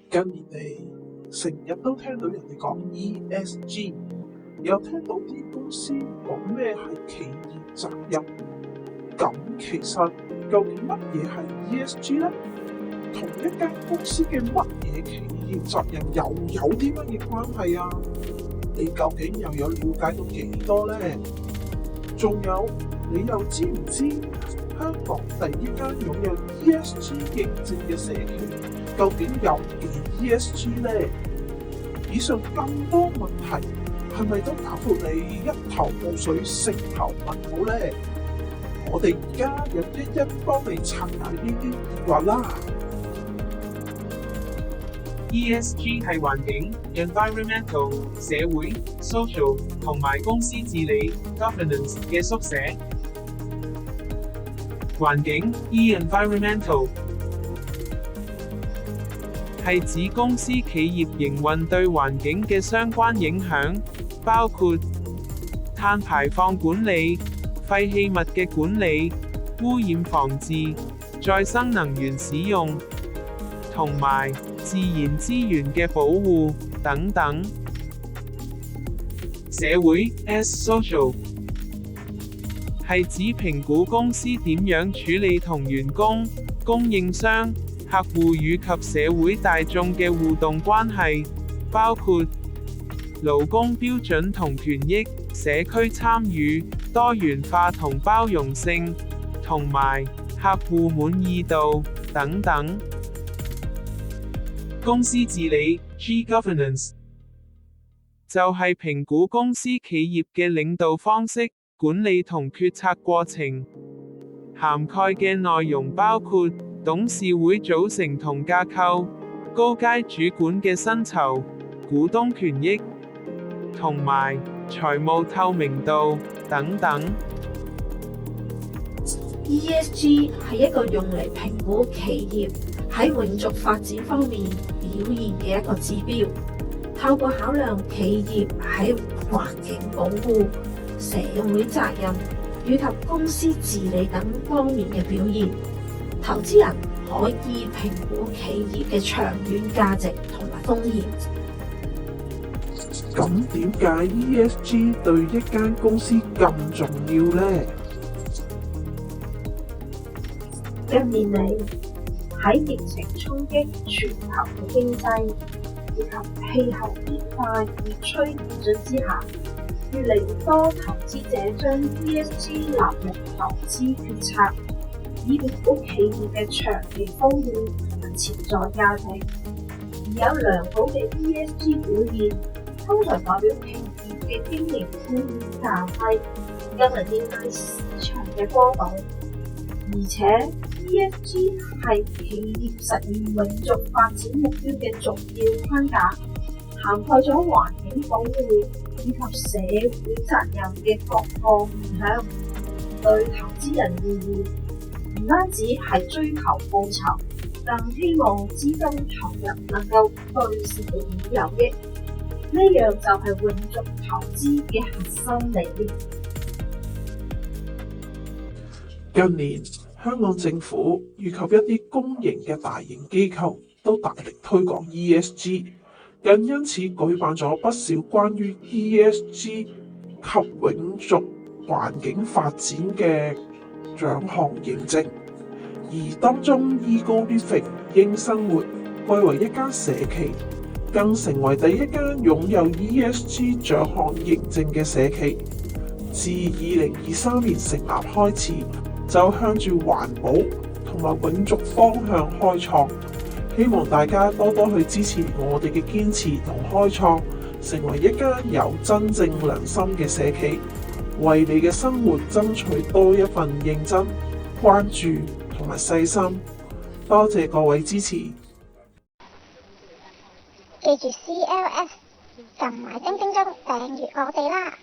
近年嚟，成日都聽到人哋講 ESG，又聽到啲公司講咩係企業責任。咁其實究竟乜嘢係 ESG 呢？同一間公司嘅乜嘢企業責任又有啲乜嘢關係啊？你究竟又有了解到幾多呢？仲有，你又知唔知香港第一間擁有 ESG 認證嘅社企究竟有幾 ESG 呢？以上咁多問題係咪都搞到你一頭霧水、成頭問號呢？我哋而家又一一幫你拆解呢啲疑惑啦。ESG 係環境 （environmental）、社會 （social） 同埋公司治理 （governance） 嘅縮寫。環境 （environmental） 係指公司企業營運對環境嘅相關影響，包括碳排放管理、廢棄物嘅管理、污染防治、再生能源使用，同埋自然資源嘅保護等等。社會 （social） 係指評估公司點樣處理同員工、供應商、客戶與及社會大眾嘅互動關係，包括勞工標準同權益、社區參與、多元化同包容性，同埋客戶滿意度等等。公司治理 （G-Governance） 就係評估公司企業嘅領導方式、管理同決策過程，涵蓋嘅內容包括董事會組成同架構、高階主管嘅薪酬、股東權益，同埋財務透明度等等。ESG 係一個用嚟評估企業喺永續發展方面表現嘅一個指標，透過考量企業喺環境保護、社會責任以及公司治理等方面嘅表現，投資人可以評估企業嘅長遠價值同埋風險。咁點解 ESG 對一間公司咁重要呢？近年嚟，喺疫情衝擊全球嘅經濟以及氣候變化越趨嚴峻之下，越嚟越多投資者將 ESG 納入投資決策，以評估企業嘅長期風險同埋潛在價值。而有良好嘅 ESG 表現，通常代表企業嘅經營風險較低，更能應對市場嘅波動。而且 ESG 係企業實現永續發展目標嘅重要框架，涵蓋咗環境保護以及社會責任嘅各個面向。對投資人而言，唔單止係追求報酬，更希望資金投入能夠對社會有益。呢樣就係永續投資嘅核心理念。近年，香港政府以及一啲公營嘅大型機構都大力推廣 ESG， 更因此舉辦咗不少關於 ESG 及永續環境發展嘅獎項認證，而當中 Ego-Living 英生活貴為一間社企，更成為第一間擁有 ESG 獎項認證嘅社企。自2023年成立開始，就向住環保同埋永續方向開創，希望大家多多去支持我哋嘅堅持同開創，成為一間有真正良心嘅社企，為你嘅生活爭取多一份認真、關注同埋細心。多謝各位支持。記住 CLS 撳埋叮叮鐘訂閱我哋啦！